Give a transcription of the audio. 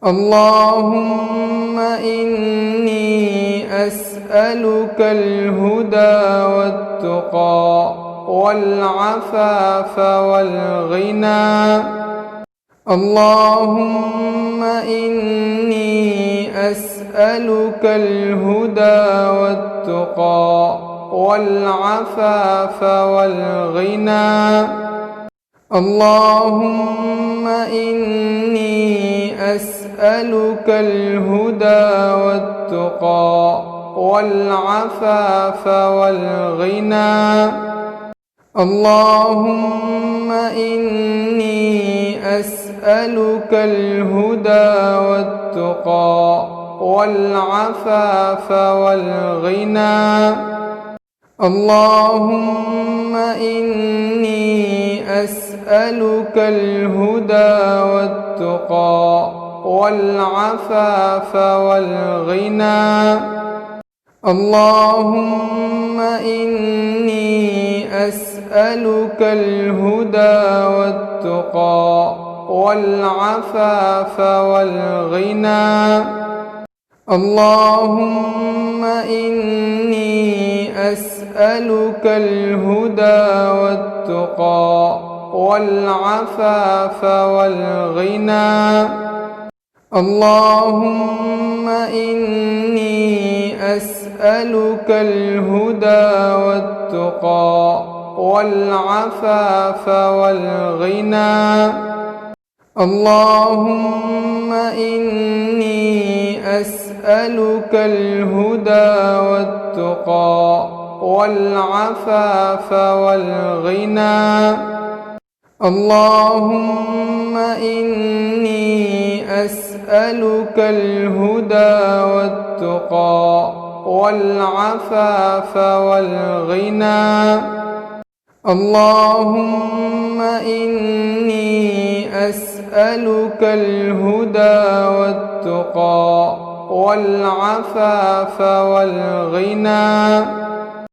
اللهم إني أسألك الهدى والتقى والعفاف والغنى. اللهم إني أسألك الهدى والتقى والعفاف والغنى. اللهم إني أسألك الهدى والتقى والعفاف والغنى. اللهم إني أسألك الهدى والتقى والعفاف والغنى. اللهم إني أسألك الهدى والتقى والعفاف والغنى. اللهم إني أسألك الهدى والتقى والعفاف والغنى. اللهم إني أسألك الهدى والتقى والعفاف والغنى. اللهم إني أسألك الهدى والتقى والعفاف والغنى. اللهم إني أسألك الهدى والتقى والعفاف والغنى. اللهم إني أسألك الهدى والتقى والعفاف والغنى. اللهم إني أسألك الهدى والتقى والعفاف والغنى.